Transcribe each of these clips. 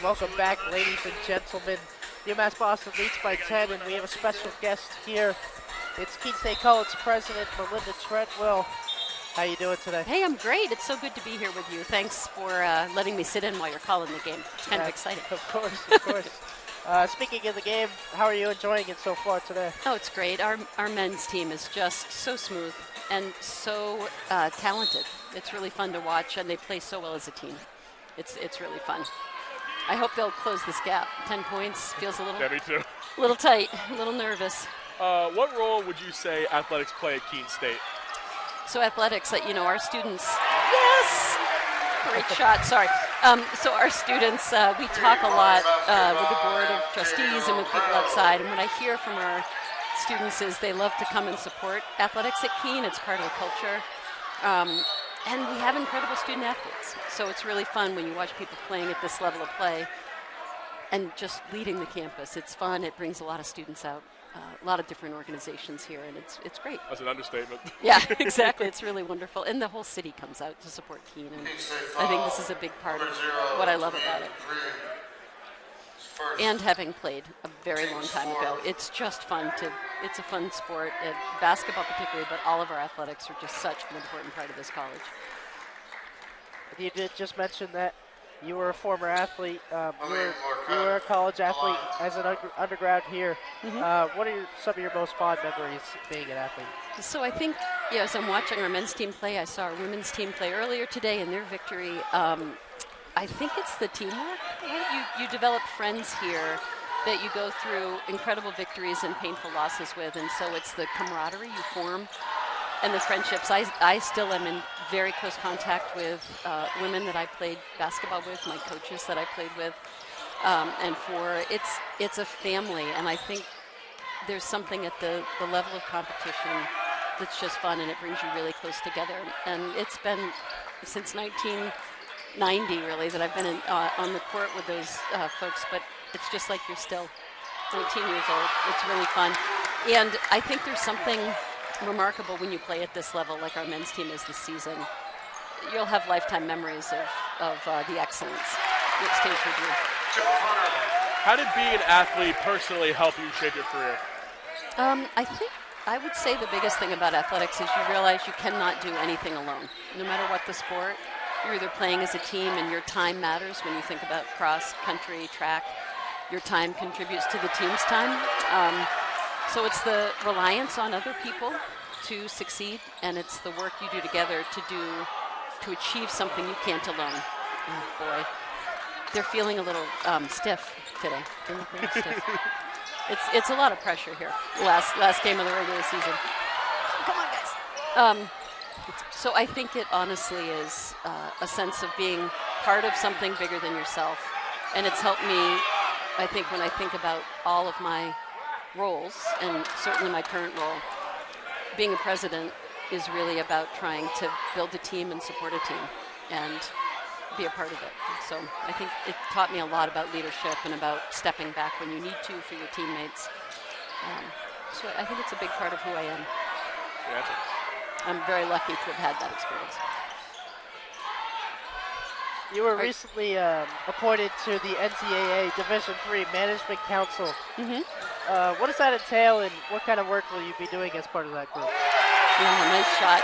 And welcome back, ladies and gentlemen. UMass-Boston leads by 10, and we have a special guest here. It's Keene State College President Melinda Treadwell. How you doing today? Hey, I'm great. It's so good to be here with you. Thanks for letting me sit in while you're calling the game. It's kind of exciting. Of course. Speaking of the game, how are you enjoying it so far today? Oh, it's great. Our men's team is just so smooth and so talented. It's really fun to watch, and they play so well as a team. It's really fun. I hope they'll close this gap. 10 points feels a little, me too. little tight, a little nervous. What role would you say athletics play at Keene State? So athletics, our students, yes! Great shot, sorry. So our students, we talk a lot with the board of trustees and with people outside, and what I hear from our students is they love to come and support athletics at Keene. It's part of the culture. And we have incredible student athletes, so it's really fun when you watch people playing at this level of play and just leading the campus. It's fun. It brings a lot of students out, a lot of different organizations here, and it's great. That's an understatement. Yeah, exactly. It's really wonderful. And the whole city comes out to support Keene, and I think this is a big part of what I love about it. And having played a very long time ago, it's just fun it's a fun sport, basketball particularly, but all of our athletics are just such an important part of this college. You did just mention that you were a former athlete. You were a college athlete as an undergrad here. Mm-hmm. What are some of your most fond memories being an athlete? So I think, as I'm watching our men's team play, I saw our women's team play earlier today, and their victory, I think it's the teamwork. Right? You develop friends here that you go through incredible victories and painful losses with, and so it's the camaraderie you form and the friendships. I still am in very close contact with women that I played basketball with, my coaches that I played with, and it's a family, and I think there's something at the level of competition that's just fun, and it brings you really close together. And it's been since 1990 really that I've been on the court with those folks, but it's just like you're still 19 years old. It's really fun, and I think there's something remarkable when you play at this level, like our men's team is this season. You'll have lifetime memories of the excellence that stays with you. How did being an athlete personally help you shape your career? I would say the biggest thing about athletics is you realize you cannot do anything alone. No matter what the sport, you're either playing as a team, and your time matters when you think about cross country, track. Your time contributes to the team's time. So it's the reliance on other people to succeed, and it's the work you do together to achieve something you can't alone. Oh boy, they're feeling a little stiff today. They're looking stiff. It's a lot of pressure here. Last game of the regular season. Come on, guys. So I think it honestly is a sense of being part of something bigger than yourself, and it's helped me. I think when I think about all of my roles, and certainly my current role, being a president is really about trying to build a team and support a team and be a part of it. So I think it taught me a lot about leadership and about stepping back when you need to for your teammates. So I think it's a big part of who I am. Yeah, I'm very lucky to have had that experience. You were recently appointed to the NCAA Division III Management Council. Mm-hmm. What does that entail, and what kind of work will you be doing as part of that group? Yeah, nice shot.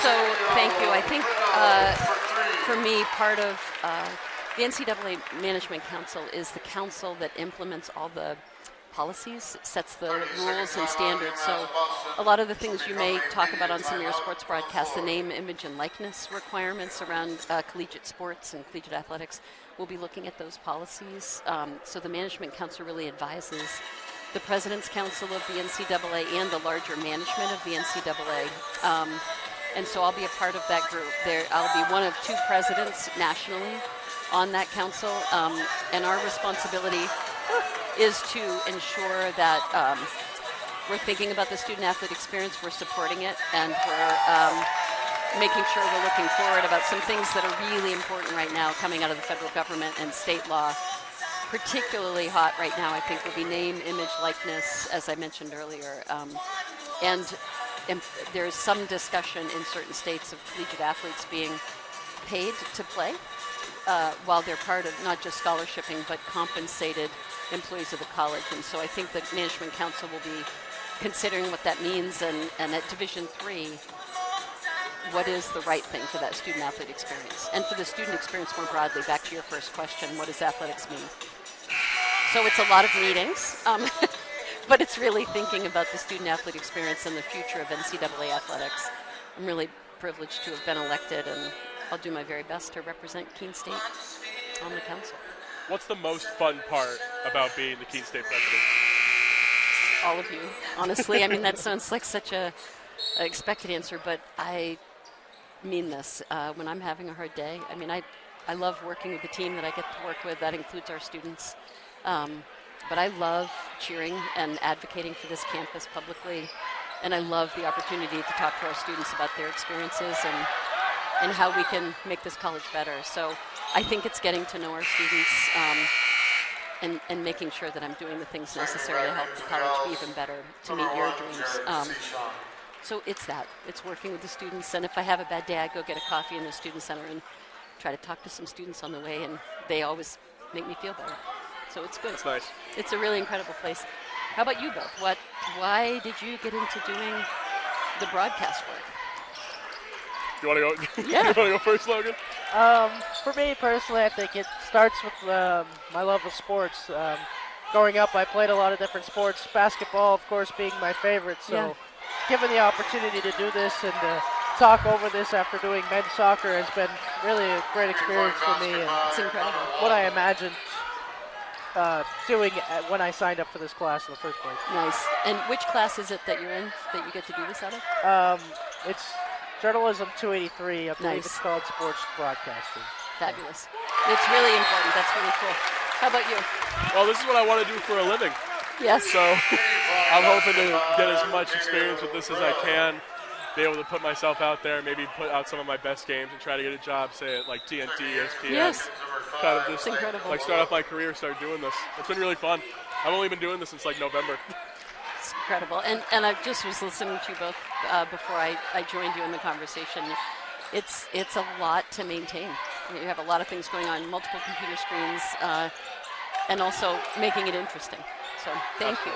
So thank you. I think for me, part of the NCAA Management Council is the council that implements all the policies, sets the rules and standards. So a lot of the things you may talk about on some of your sports broadcasts, the name, image, and likeness requirements around collegiate sports and collegiate athletics, we'll be looking at those policies. So the Management Council really advises the President's Council of the NCAA and the larger management of the NCAA. And so I'll be a part of that group. I'll be one of two presidents nationally on that council, and our responsibility is to ensure that we're thinking about the student-athlete experience, we're supporting it, and we're making sure we're looking forward about some things that are really important right now coming out of the federal government and state law. Particularly hot right now, I think, will be name, image, likeness, as I mentioned earlier. And there's some discussion in certain states of collegiate athletes being paid to play. while they're part of not just scholarshiping, but compensated employees of the college. And so I think the Management Council will be considering what that means, and at Division III, what is the right thing for that student-athlete experience? And for the student experience more broadly, back to your first question, what does athletics mean? So it's a lot of meetings, but it's really thinking about the student-athlete experience and the future of NCAA athletics. I'm really privileged to have been elected, and I'll do my very best to represent Keene State on the council. What's the most fun part about being the Keene State president? All of you, honestly. I mean, that sounds like such a expected answer, but I mean this. When I'm having a hard day, I mean, I love working with the team that I get to work with. That includes our students. But I love cheering and advocating for this campus publicly, and I love the opportunity to talk to our students about their experiences and how we can make this college better. So I think it's getting to know our students and making sure that I'm doing the things necessary to help the college be even better, to meet your dreams. So it's that. It's working with the students, and if I have a bad day, I go get a coffee in the Student Center and try to talk to some students on the way, and they always make me feel better. So it's good. That's nice. It's a really incredible place. How about you both? Why did you get into doing the broadcast work? You want to go? Yeah. You want to go first, Logan? For me personally, I think it starts with my love of sports. Growing up, I played a lot of different sports, basketball, of course, being my favorite. So given the opportunity to do this and to talk over this after doing men's soccer has been really a great experience for me. And It's incredible. what I imagined doing when I signed up for this class in the first place. Nice. And which class is it that you're in that you get to do this out of? It's Journalism 283. I believe Nice. it's called Sports Broadcasting. Fabulous. It's really important. That's really cool. How about you? Well, this is what I want to do for a living. Yes. So I'm hoping to get as much experience with this as I can, be able to put myself out there, maybe put out some of my best games and try to get a job, say at like TNT, ESPN. Yes. Kind of just It's incredible. like start off my career, start doing this. It's been really fun. I've only been doing this since like November. It's incredible. And I just was listening to you both before I joined you in the conversation. It's a lot to maintain. You have a lot of things going on, multiple computer screens, and also making it interesting. So thank you.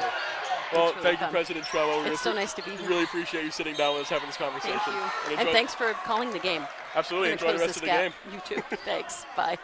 Well, It's really thank you, fun. President Treadwell. It's so nice to be here. Really appreciate you sitting down with us, having this conversation. Thank you. And And thanks for calling the game. Absolutely. We're gonna Enjoy the close rest of this the game. gap. You too. Thanks. Bye.